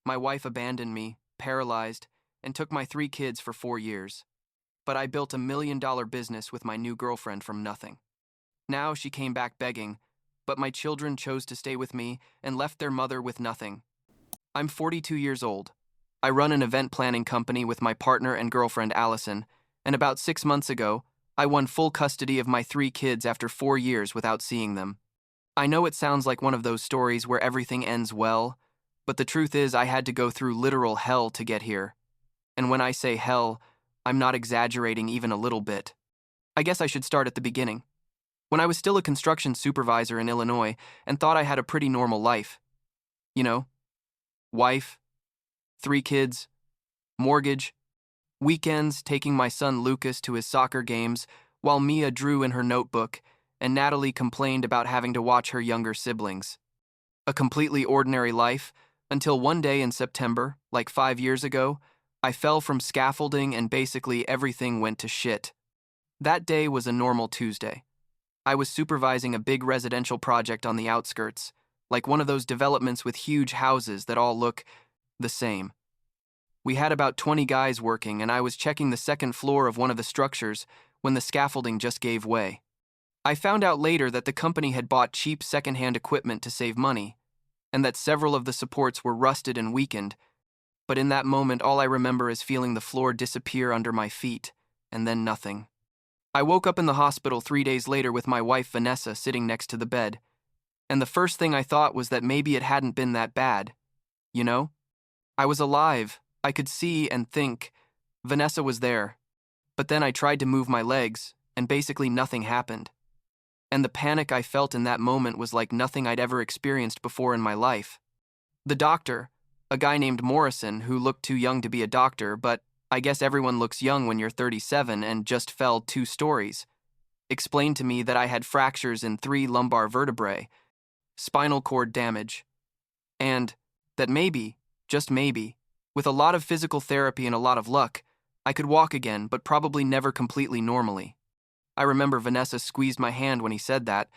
My wife abandoned me, paralyzed, and took my 3 kids for 4 years. But I built $1 million business with my new girlfriend from nothing. Now she came back begging, but my children chose to stay with me and left their mother with nothing. I'm 42 years old. I run an event planning company with my partner and girlfriend Allison, and about 6 months ago, I won full custody of my 3 kids after 4 years without seeing them. I know it sounds like one of those stories where everything ends well, but the truth is I had to go through literal hell to get here. And when I say hell, I'm not exaggerating even a little bit. I guess I should start at the beginning. When I was still a construction supervisor in Illinois and thought I had a pretty normal life. You know, wife, 3 kids, mortgage, weekends taking my son Lucas to his soccer games while Mia drew in her notebook and Natalie complained about having to watch her younger siblings. A completely ordinary life until one day in September, like 5 years ago, I fell from scaffolding and basically everything went to shit. That day was a normal Tuesday. I was supervising a big residential project on the outskirts, like one of those developments with huge houses that all look the same. We had about 20 guys working, and I was checking the second floor of one of the structures when the scaffolding just gave way. I found out later that the company had bought cheap secondhand equipment to save money, and that several of the supports were rusted and weakened, but in that moment all I remember is feeling the floor disappear under my feet, and then nothing. I woke up in the hospital 3 days later with my wife Vanessa sitting next to the bed, and the first thing I thought was that maybe it hadn't been that bad. You know? I was alive, I could see and think. Vanessa was there. But then I tried to move my legs, and basically nothing happened. And the panic I felt in that moment was like nothing I'd ever experienced before in my life. The doctor, a guy named Morrison who looked too young to be a doctor, but I guess everyone looks young when you're 37 and just fell 2 stories, explained to me that I had fractures in 3 lumbar vertebrae, spinal cord damage, and that maybe, just maybe, with a lot of physical therapy and a lot of luck, I could walk again, but probably never completely normally. I remember Vanessa squeezed my hand when he said that,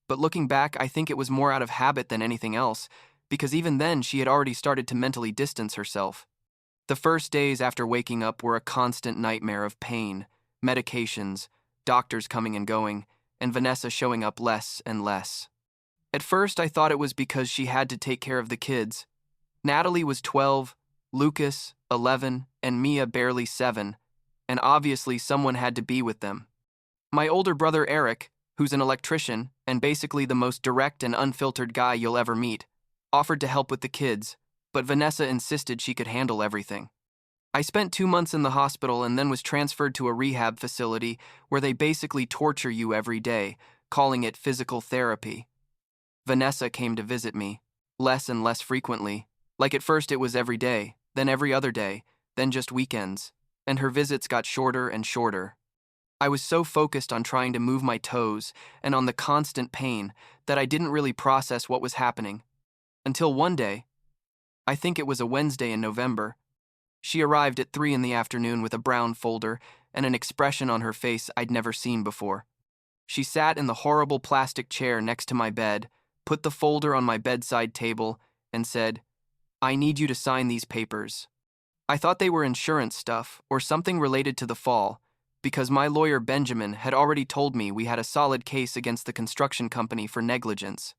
but looking back, I think it was more out of habit than anything else, because even then she had already started to mentally distance herself. The first days after waking up were a constant nightmare of pain, medications, doctors coming and going, and Vanessa showing up less and less. At first, I thought it was because she had to take care of the kids. Natalie was 12, Lucas, 11, and Mia barely 7, and obviously someone had to be with them. My older brother Eric, who's an electrician and basically the most direct and unfiltered guy you'll ever meet, offered to help with the kids, but Vanessa insisted she could handle everything. I spent 2 months in the hospital and then was transferred to a rehab facility where they basically torture you every day, calling it physical therapy. Vanessa came to visit me, less and less frequently. Like at first it was every day, then every other day, then just weekends, and her visits got shorter and shorter. I was so focused on trying to move my toes and on the constant pain that I didn't really process what was happening. Until one day, I think it was a Wednesday in November, she arrived at 3 in the afternoon with a brown folder and an expression on her face I'd never seen before. She sat in the horrible plastic chair next to my bed, put the folder on my bedside table, and said, "I need you to sign these papers." I thought they were insurance stuff or something related to the fall, because my lawyer Benjamin had already told me we had a solid case against the construction company for negligence.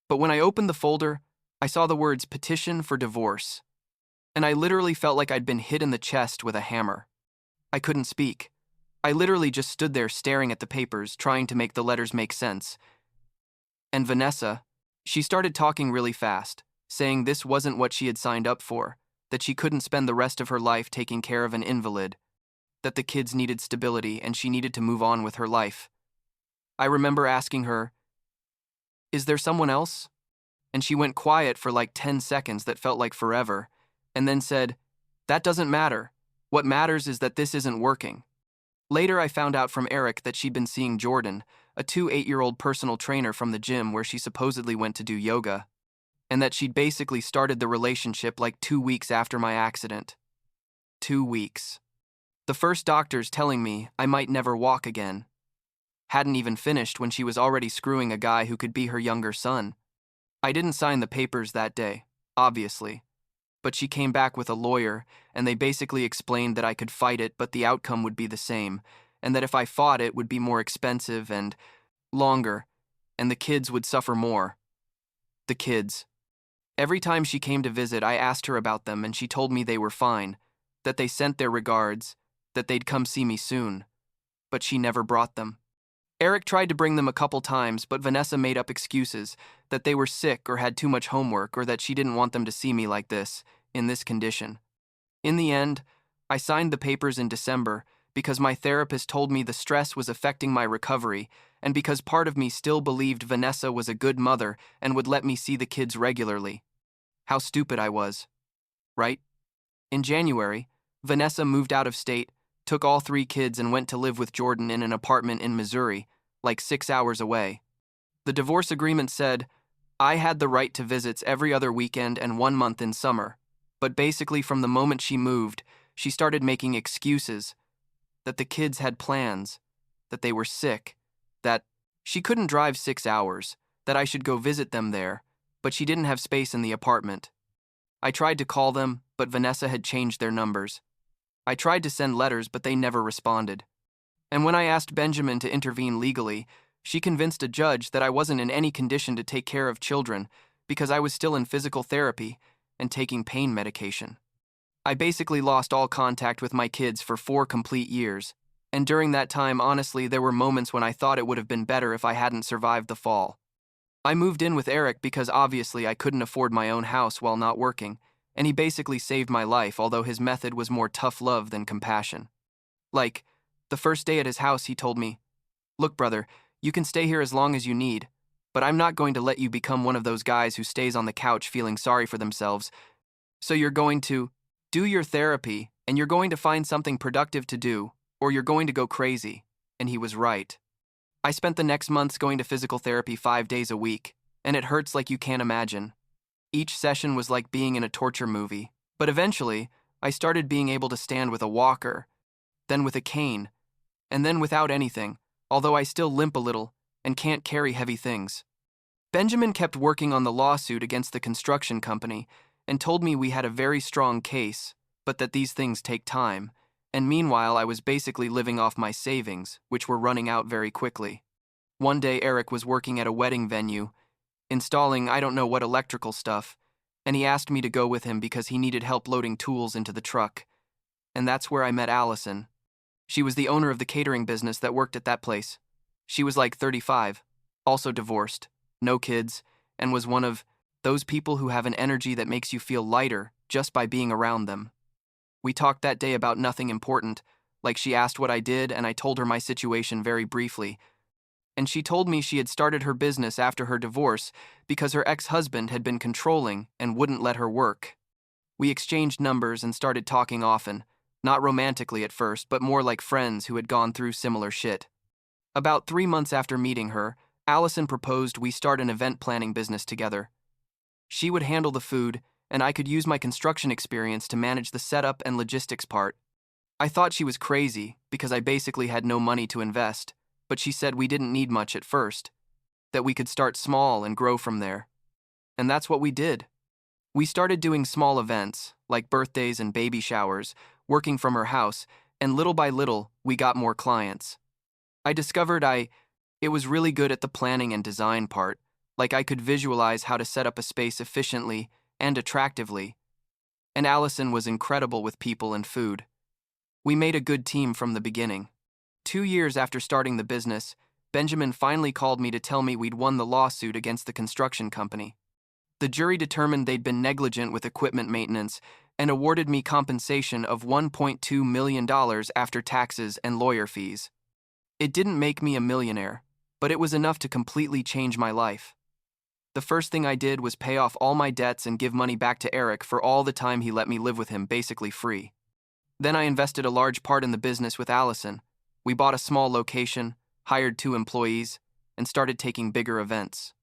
But when I opened the folder, I saw the words petition for divorce, and I literally felt like I'd been hit in the chest with a hammer. I couldn't speak. I literally just stood there staring at the papers, trying to make the letters make sense. And Vanessa, she started talking really fast, saying this wasn't what she had signed up for, that she couldn't spend the rest of her life taking care of an invalid, that the kids needed stability and she needed to move on with her life. I remember asking her, "Is there someone else?" And she went quiet for like 10 seconds that felt like forever, and then said, "That doesn't matter. What matters is that this isn't working." Later, I found out from Eric that she'd been seeing Jordan, a 8-year-old personal trainer from the gym where she supposedly went to do yoga, and that she'd basically started the relationship like 2 weeks after my accident. 2 weeks. The first doctors telling me I might never walk again. Hadn't even finished when she was already screwing a guy who could be her younger son. I didn't sign the papers that day, obviously, but she came back with a lawyer, and they basically explained that I could fight it, but the outcome would be the same, and that if I fought it would be more expensive and longer, and the kids would suffer more. The kids. Every time she came to visit, I asked her about them, and she told me they were fine, that they sent their regards, that they'd come see me soon. But she never brought them. Eric tried to bring them a couple times, but Vanessa made up excuses, that they were sick or had too much homework, or that she didn't want them to see me like this, in this condition. In the end, I signed the papers in December because my therapist told me the stress was affecting my recovery, and because part of me still believed Vanessa was a good mother and would let me see the kids regularly. How stupid I was. Right? In January, Vanessa moved out of state, took all 3 kids, and went to live with Jordan in an apartment in Missouri, like 6 hours away. The divorce agreement said, I had the right to visits every other weekend and 1 month in summer, but basically from the moment she moved, she started making excuses, that the kids had plans, that they were sick, that she couldn't drive 6 hours, that I should go visit them there, but she didn't have space in the apartment. I tried to call them, but Vanessa had changed their numbers. I tried to send letters, but they never responded. And when I asked Benjamin to intervene legally, she convinced a judge that I wasn't in any condition to take care of children because I was still in physical therapy and taking pain medication. I basically lost all contact with my kids for 4 complete years, and during that time, honestly, there were moments when I thought it would have been better if I hadn't survived the fall. I moved in with Eric because obviously I couldn't afford my own house while not working, and he basically saved my life, although his method was more tough love than compassion. Like, the first day at his house, he told me, "Look, brother, you can stay here as long as you need, but I'm not going to let you become one of those guys who stays on the couch feeling sorry for themselves. So you're going to do your therapy, and you're going to find something productive to do, or you're going to go crazy." And he was right. I spent the next months going to physical therapy 5 days a week, and it hurts like you can't imagine. Each session was like being in a torture movie, but eventually, I started being able to stand with a walker, then with a cane, and then without anything, although I still limp a little and can't carry heavy things. Benjamin kept working on the lawsuit against the construction company and told me we had a very strong case, but that these things take time, and meanwhile I was basically living off my savings, which were running out very quickly. One day Eric was working at a wedding venue, installing I don't know what electrical stuff, and he asked me to go with him because he needed help loading tools into the truck. And that's where I met Allison. She was the owner of the catering business that worked at that place. She was like 35, also divorced, no kids, and was one of those people who have an energy that makes you feel lighter just by being around them. We talked that day about nothing important, like she asked what I did and I told her my situation very briefly, and she told me she had started her business after her divorce because her ex-husband had been controlling and wouldn't let her work. We exchanged numbers and started talking often, not romantically at first, but more like friends who had gone through similar shit. About 3 months after meeting her, Allison proposed we start an event planning business together. She would handle the food, and I could use my construction experience to manage the setup and logistics part. I thought she was crazy because I basically had no money to invest, but she said we didn't need much at first, that we could start small and grow from there. And that's what we did. We started doing small events, like birthdays and baby showers, working from her house, and little by little, we got more clients. I discovered it was really good at the planning and design part, like I could visualize how to set up a space efficiently and attractively. And Allison was incredible with people and food. We made a good team from the beginning. 2 years after starting the business, Benjamin finally called me to tell me we'd won the lawsuit against the construction company. The jury determined they'd been negligent with equipment maintenance and awarded me compensation of $1.2 million after taxes and lawyer fees. It didn't make me a millionaire, but it was enough to completely change my life. The first thing I did was pay off all my debts and give money back to Eric for all the time he let me live with him basically free. Then I invested a large part in the business with Allison. We bought a small location, hired 2 employees, and started taking bigger events.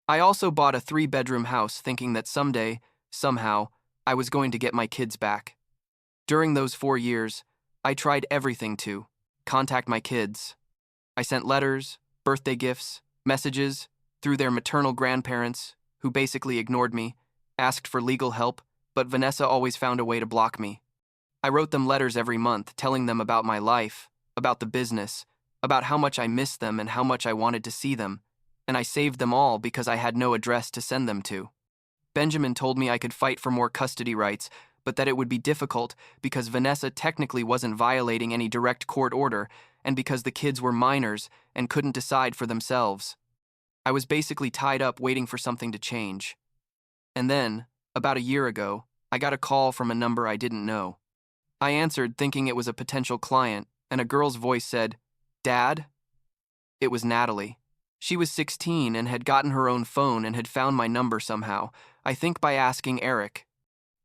I also bought a 3-bedroom house thinking that someday, somehow, I was going to get my kids back. During those 4 years, I tried everything to contact my kids. I sent letters, birthday gifts, messages, through their maternal grandparents, who basically ignored me, asked for legal help, but Vanessa always found a way to block me. I wrote them letters every month, telling them about my life, about the business, about how much I missed them and how much I wanted to see them, and I saved them all because I had no address to send them to. Benjamin told me I could fight for more custody rights, but that it would be difficult because Vanessa technically wasn't violating any direct court order and because the kids were minors and couldn't decide for themselves. I was basically tied up waiting for something to change. And then, about a year ago, I got a call from a number I didn't know. I answered thinking it was a potential client, and a girl's voice said, "Dad?" It was Natalie. She was 16 and had gotten her own phone and had found my number somehow, I think by asking Eric.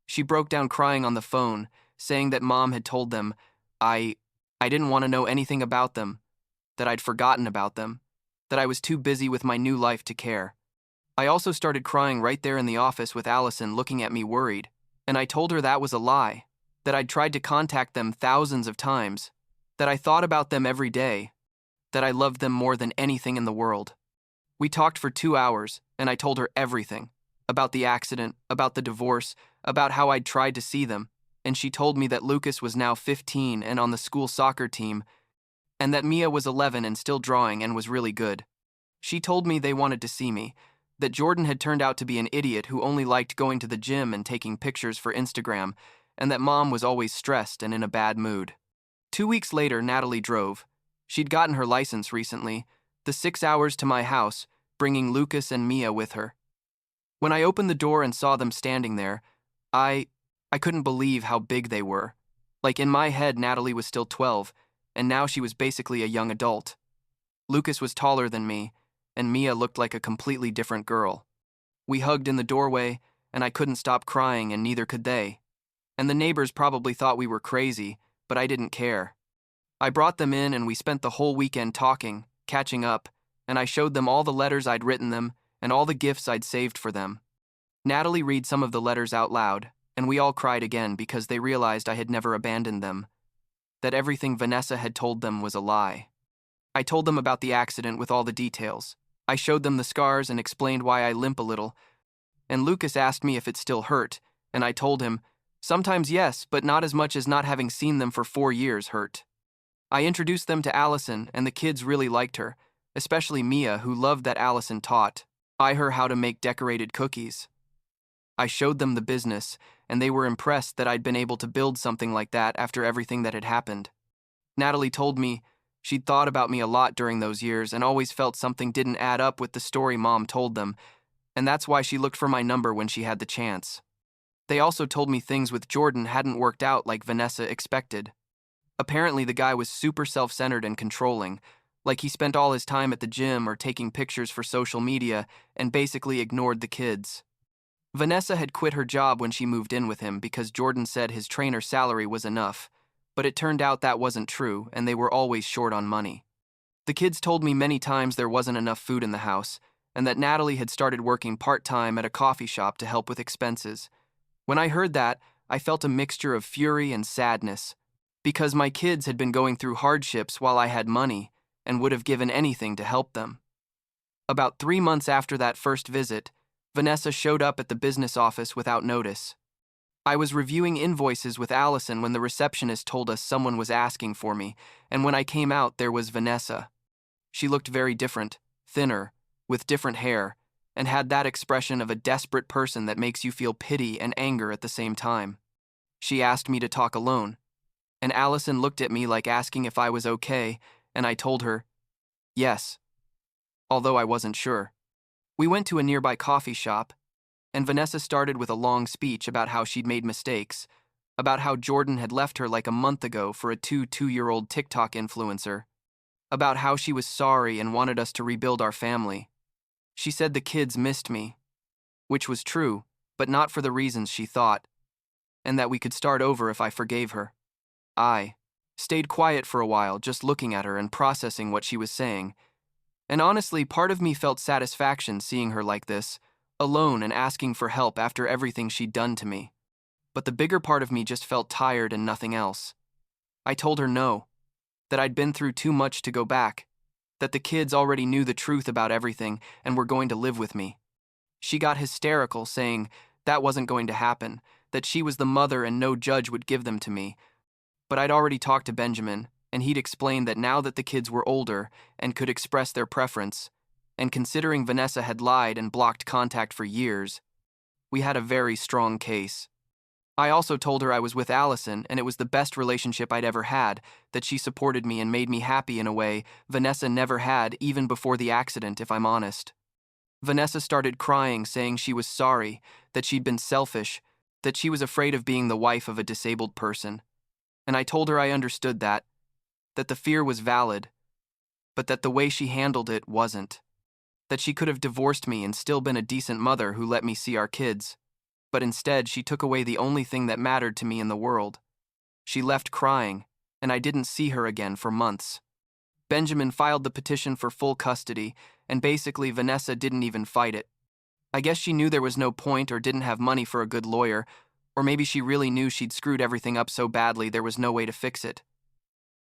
She broke down crying on the phone, saying that Mom had told them I didn't want to know anything about them, that I'd forgotten about them, that I was too busy with my new life to care. I also started crying right there in the office with Allison looking at me worried, and I told her that was a lie, that I'd tried to contact them thousands of times, that I thought about them every day, that I loved them more than anything in the world. We talked for 2 hours, and I told her everything, about the accident, about the divorce, about how I'd tried to see them, and she told me that Lucas was now 15 and on the school soccer team, and that Mia was 11 and still drawing and was really good. She told me they wanted to see me, that Jordan had turned out to be an idiot who only liked going to the gym and taking pictures for Instagram, and that Mom was always stressed and in a bad mood. 2 weeks later, Natalie drove. She'd gotten her license recently, the 6 hours to my house, bringing Lucas and Mia with her. When I opened the door and saw them standing there, I couldn't believe how big they were. Like in my head, Natalie was still 12, and now she was basically a young adult. Lucas was taller than me, and Mia looked like a completely different girl. We hugged in the doorway, and I couldn't stop crying, and neither could they. And the neighbors probably thought we were crazy, but I didn't care. I brought them in, and we spent the whole weekend talking, catching up, and I showed them all the letters I'd written them and all the gifts I'd saved for them. Natalie read some of the letters out loud, and we all cried again because they realized I had never abandoned them, that everything Vanessa had told them was a lie. I told them about the accident with all the details. I showed them the scars and explained why I limp a little, and Lucas asked me if it still hurt, and I told him, sometimes yes, but not as much as not having seen them for 4 years hurt. I introduced them to Allison, and the kids really liked her, especially Mia, who loved that Allison taught her how to make decorated cookies. I showed them the business, and they were impressed that I'd been able to build something like that after everything that had happened. Natalie told me she'd thought about me a lot during those years and always felt something didn't add up with the story Mom told them, and that's why she looked for my number when she had the chance. They also told me things with Jordan hadn't worked out like Vanessa expected. Apparently the guy was super self-centered and controlling, like he spent all his time at the gym or taking pictures for social media and basically ignored the kids. Vanessa had quit her job when she moved in with him because Jordan said his trainer salary was enough, but it turned out that wasn't true and they were always short on money. The kids told me many times there wasn't enough food in the house and that Natalie had started working part-time at a coffee shop to help with expenses. When I heard that, I felt a mixture of fury and sadness because my kids had been going through hardships while I had money and would have given anything to help them. About 3 months after that first visit, Vanessa showed up at the business office without notice. I was reviewing invoices with Allison when the receptionist told us someone was asking for me, and when I came out, there was Vanessa. She looked very different, thinner, with different hair, and had that expression of a desperate person that makes you feel pity and anger at the same time. She asked me to talk alone, and Allison looked at me like asking if I was okay, and I told her, yes, although I wasn't sure. We went to a nearby coffee shop, and Vanessa started with a long speech about how she'd made mistakes, about how Jordan had left her like a month ago for a 2-year-old TikTok influencer, about how she was sorry and wanted us to rebuild our family. She said the kids missed me, which was true, but not for the reasons she thought, and that we could start over if I forgave her. I stayed quiet for a while, just looking at her and processing what she was saying. And honestly, part of me felt satisfaction seeing her like this, alone and asking for help after everything she'd done to me. But the bigger part of me just felt tired and nothing else. I told her no, that I'd been through too much to go back, that the kids already knew the truth about everything and were going to live with me. She got hysterical, saying that wasn't going to happen, that she was the mother and no judge would give them to me. But I'd already talked to Benjamin, and he'd explained that now that the kids were older and could express their preference, and considering Vanessa had lied and blocked contact for years, we had a very strong case. I also told her I was with Allison and it was the best relationship I'd ever had, that she supported me and made me happy in a way Vanessa never had even before the accident, if I'm honest. Vanessa started crying, saying she was sorry, that she'd been selfish, that she was afraid of being the wife of a disabled person. And I told her I understood that the fear was valid, but that the way she handled it wasn't. That she could have divorced me and still been a decent mother who let me see our kids. But instead, she took away the only thing that mattered to me in the world. She left crying, and I didn't see her again for months. Benjamin filed the petition for full custody, and basically Vanessa didn't even fight it. I guess she knew there was no point or didn't have money for a good lawyer, or maybe she really knew she'd screwed everything up so badly there was no way to fix it.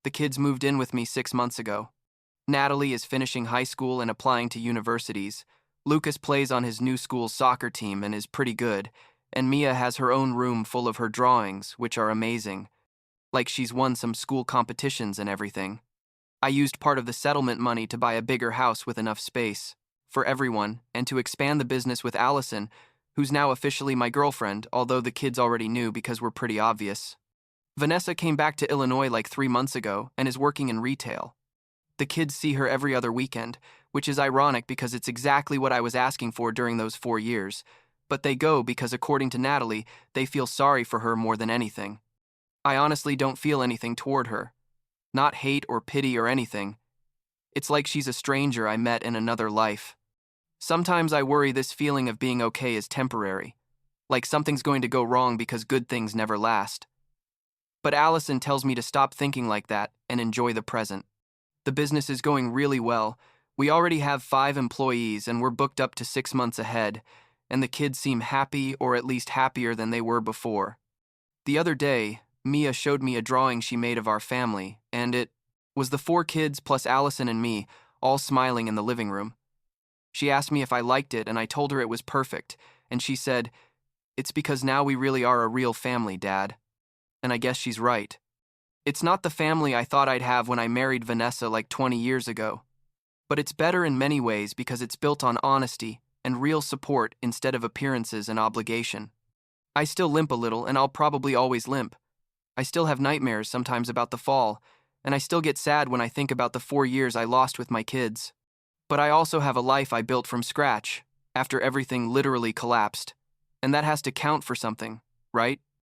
The kids moved in with me 6 months ago. Natalie is finishing high school and applying to universities. Lucas plays on his new school's soccer team and is pretty good, and Mia has her own room full of her drawings, which are amazing. Like she's won some school competitions and everything. I used part of the settlement money to buy a bigger house with enough space for everyone and to expand the business with Allison, who's now officially my girlfriend, although the kids already knew because we're pretty obvious. Vanessa came back to Illinois like 3 months ago and is working in retail. The kids see her every other weekend, which is ironic because it's exactly what I was asking for during those 4 years. But they go because, according to Natalie, they feel sorry for her more than anything. I honestly don't feel anything toward her. Not hate or pity or anything. It's like she's a stranger I met in another life. Sometimes I worry this feeling of being okay is temporary. Like something's going to go wrong because good things never last. But Allison tells me to stop thinking like that and enjoy the present. The business is going really well. We already have 5 employees and we're booked up to 6 months ahead, and the kids seem happy, or at least happier than they were before. The other day, Mia showed me a drawing she made of our family, and it was the 4 kids plus Allison and me, all smiling in the living room. She asked me if I liked it, and I told her it was perfect, and she said, "It's because now we really are a real family, Dad." And I guess she's right. It's not the family I thought I'd have when I married Vanessa like 20 years ago. But it's better in many ways because it's built on honesty and real support instead of appearances and obligation. I still limp a little, and I'll probably always limp. I still have nightmares sometimes about the fall, and I still get sad when I think about the 4 years I lost with my kids. But I also have a life I built from scratch, after everything literally collapsed. And that has to count for something, right?